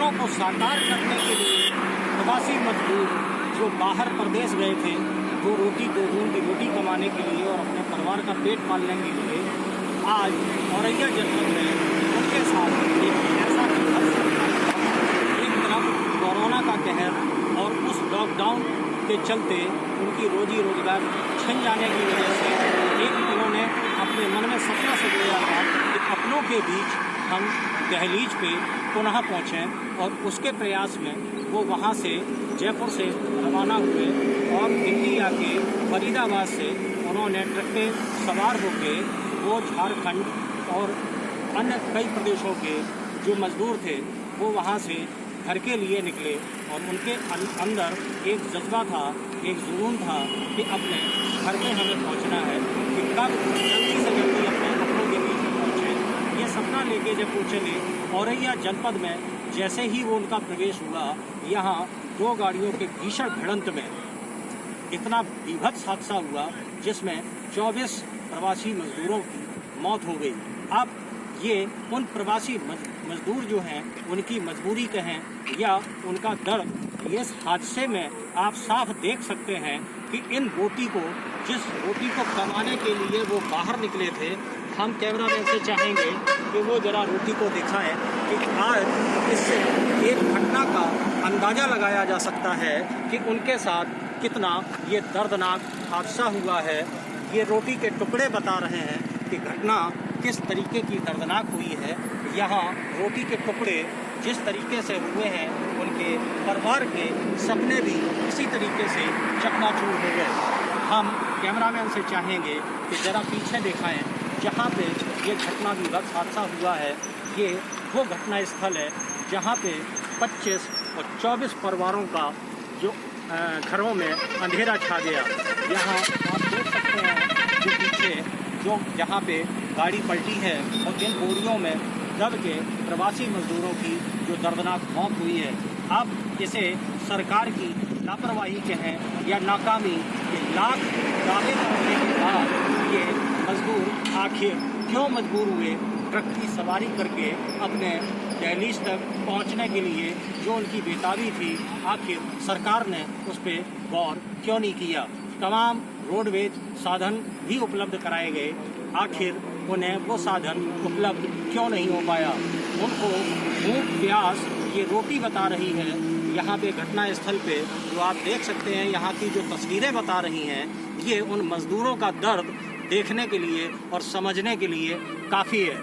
सपनों को साकार करने के लिए प्रवासी मजदूर जो बाहर प्रदेश गए थे, वो रोटी दो की रोटी कमाने के लिए और अपने परिवार का पेट पालने के लिए आज औरैया जनपद में उनके साथ एक ऐसा एक तरफ कोरोना का कहर और उस लॉकडाउन के चलते उनकी रोजी रोजगार छिन जाने की वजह से एक उन्होंने अपने मन में सपना सजाया था कि अपनों के बीच हम दहलीज पे पुनः पहुँचें, और उसके प्रयास में वो वहाँ से जयपुर से रवाना हुए और दिल्ली आके फरीदाबाद से उन्होंने ट्रक पे सवार होकर वो झारखंड और अन्य कई प्रदेशों के जो मजदूर थे वो वहाँ से घर के लिए निकले। और उनके अंदर एक जज्बा था, एक जुनून था कि अपने घर पे हमें पहुँचना है, कि कब जल्दी से जल्दी अपने अपनों के बीच में पहुँचे। ये सपना लेके जब वो चले औरैया जनपद में, जैसे ही वो उनका प्रवेश हुआ, यहाँ दो गाड़ियों के भीषण भिड़ंत में इतना बीभत्स हादसा हुआ जिसमें 24 प्रवासी मजदूरों की मौत हो गई। अब ये उन प्रवासी मजदूर जो हैं उनकी मजबूरी कहें या उनका दर्द, इस हादसे में आप साफ देख सकते हैं कि इन जिस रोटी को कमाने के लिए वो बाहर निकले थे, हम कैमरामैन से चाहेंगे कि वो जरा रोटी को दिखाएं कि आज इससे एक घटना का अंदाज़ा लगाया जा सकता है कि उनके साथ कितना ये दर्दनाक हादसा हुआ है। ये रोटी के टुकड़े बता रहे हैं कि घटना किस तरीके की दर्दनाक हुई है। यहाँ रोटी के टुकड़े जिस तरीके से हुए हैं, उनके परिवार के सपने भी इसी तरीके से चकनाचूर हो गए। हम कैमरामैन से चाहेंगे कि ज़रा पीछे दिखाएं जहाँ पे ये घटना विभत्स हादसा हुआ है। ये वो घटना स्थल है जहाँ पे 25 और 24 परिवारों का जो घरों में अंधेरा छा गया। यहाँ आप देख सकते हैं जो पीछे जो जहाँ पे गाड़ी पलटी है और इन बोरियों में दब के प्रवासी मजदूरों की जो दर्दनाक मौत हुई है। अब इसे सरकार की लापरवाही कहें या नाकामी के लाख दावे करने के बाद ये मजदूर आखिर क्यों मजबूर हुए ट्रक की सवारी करके अपने दहलीज तक पहुंचने के लिए, जो उनकी बेताबी थी, आखिर सरकार ने उस पर गौर क्यों नहीं किया। तमाम रोडवेज साधन भी उपलब्ध कराए गए, आखिर उन्हें वो साधन उपलब्ध क्यों नहीं हो पाया। उनको भूख प्यास ये रोटी बता रही है। यहाँ पे घटना स्थल पे जो आप देख सकते हैं, यहाँ की जो तस्वीरें बता रही हैं, ये उन मजदूरों का दर्द देखने के लिए और समझने के लिए काफ़ी है।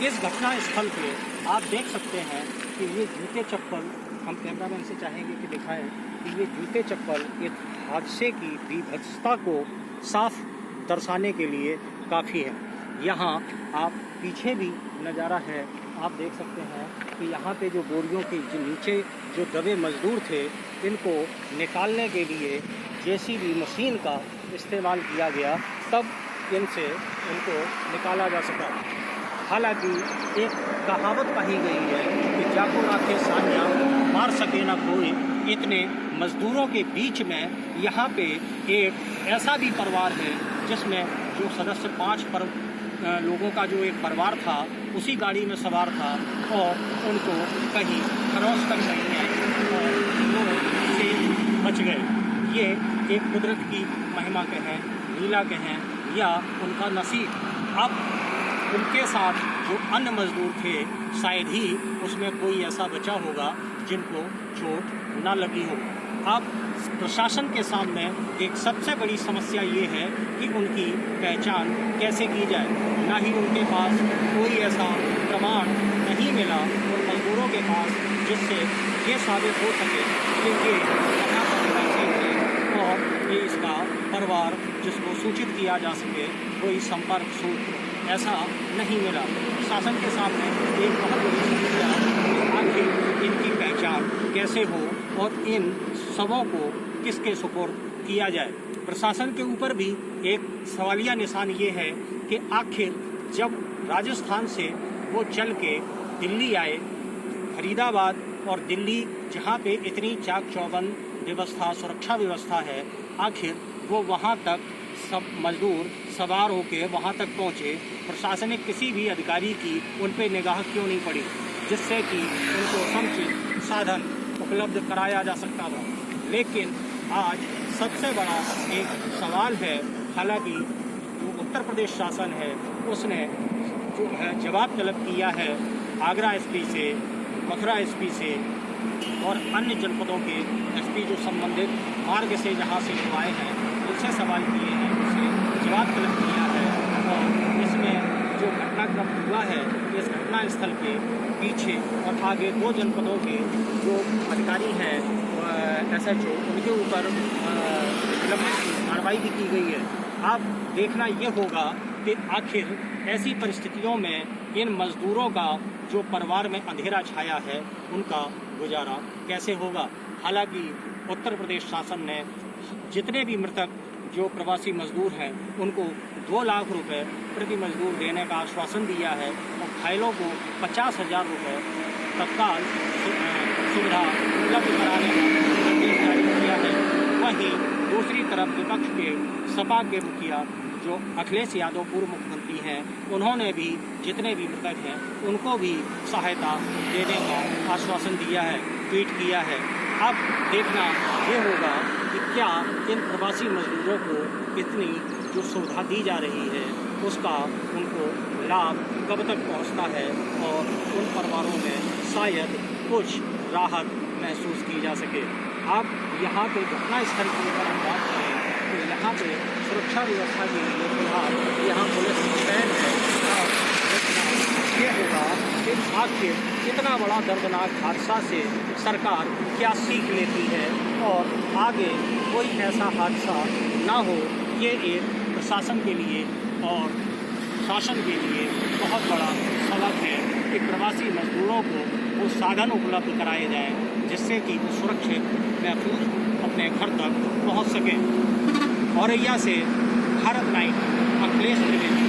इस घटना स्थल पे आप देख सकते हैं कि ये जूते चप्पल, हम कैमरामैन से चाहेंगे कि दिखाएं कि ये जूते चप्पल इस हादसे की बीभत्सता को साफ दर्शाने के लिए काफ़ी है। यहाँ आप पीछे भी नज़ारा है, आप देख सकते हैं कि यहाँ पे जो बोरियों के नीचे जो दबे मजदूर थे, इनको निकालने के लिए जेसीबी मशीन का इस्तेमाल किया गया, तब इनसे इनको निकाला जा सका। हालांकि एक कहावत कही गई है कि जाको राखे सान्या मार सके ना कोई। इतने मजदूरों के बीच में यहाँ पे एक ऐसा भी परिवार है जिसमें जो सदस्य 5 लोगों का जो एक परिवार था, उसी गाड़ी में सवार था और उनको कहीं खरोच तक नहीं आई और वो से बच गए। ये एक कुदरत की महिमा कहें, लीला कहें या उनका नसीब। अब उनके साथ जो अन्य मजदूर थे, शायद ही उसमें कोई ऐसा बचा होगा जिनको चोट न लगी हो। अब प्रशासन के सामने एक सबसे बड़ी समस्या ये है कि उनकी पहचान कैसे की जाए। ना ही उनके पास कोई ऐसा प्रमाण नहीं मिला उन मजदूरों के पास जिससे ये साबित हो सके कि ये यहाँ पर रहते थे और ये इसका परिवार जिसको सूचित किया जा सके, कोई संपर्क सूत्र ऐसा नहीं मिला। शासन के सामने एक बहुत बड़ी समस्या आखिर इनकी पहचान कैसे हो और इन शवों को किसके सुपुर्द किया जाए। प्रशासन के ऊपर भी एक सवालिया निशान ये है कि आखिर जब राजस्थान से वो चल के दिल्ली आए, फरीदाबाद और दिल्ली जहाँ पे इतनी चाक चौबंद व्यवस्था, सुरक्षा व्यवस्था है, आखिर वो वहाँ तक सब मजदूर सवार होकर वहाँ तक पहुँचे। प्रशासनिक किसी भी अधिकारी की उन पर निगाह क्यों नहीं पड़ी। जिससे कि उनको समुचित साधन उपलब्ध कराया जा सकता था। लेकिन आज सबसे बड़ा एक सवाल है, हालांकि जो उत्तर प्रदेश शासन है उसने जो है जवाब तलब किया है आगरा एसपी से, मथुरा एसपी से और अन्य जनपदों के एसपी जो संबंधित मार्ग से जहाँ से आए हैं उनसे सवाल किए हैं, उनसे जवाब तलब किया है। और इसमें जो घटनाक्रम हुआ है इस घटना स्थल के पीछे और आगे 2 जनपदों के जो अधिकारी हैं SHO उनके ऊपर कार्रवाई भी की गई है। अब देखना ये होगा कि आखिर ऐसी परिस्थितियों में इन मजदूरों का जो परिवार में अंधेरा छाया है उनका गुजारा कैसे होगा। हालांकि उत्तर प्रदेश शासन ने जितने भी मृतक जो प्रवासी मजदूर हैं उनको 2 लाख रुपए प्रति मजदूर देने का आश्वासन दिया है और घायलों को 50,000 रुपये तत्काल सुविधा उपलब्ध कराने का निर्देश जारी किया है। वहीं दूसरी तरफ विपक्ष के सपा के मुखिया जो अखिलेश यादव पूर्व मुख्यमंत्री हैं उन्होंने भी जितने भी मृतक हैं उनको भी सहायता देने का आश्वासन दिया है, ट्वीट किया है। अब देखना ये होगा कि क्या इन प्रवासी मजदूरों को इतनी जो सुविधा दी जा रही है उसका उनको लाभ कब तक पहुंचता है और उन परिवारों में शायद कुछ राहत महसूस की जा सके। अब यहाँ पे घटना स्थल की अगर हम बात करें तो यहाँ पे सुरक्षा व्यवस्था के लिए फिलहाल यहाँ पुलिस तैन है। ये होगा कि आखिर इतना बड़ा दर्दनाक हादसा से सरकार क्या सीख लेती है और आगे कोई ऐसा हादसा ना हो। ये एक प्रशासन के लिए और शासन के लिए बहुत बड़ा सबक है कि प्रवासी मजदूरों को वो साधन उपलब्ध कराए जाएं जिससे कि वो सुरक्षित महफूज अपने घर तक पहुंच सकें। औरैया से भारत नाइट, अखिलेश त्रिवेदी।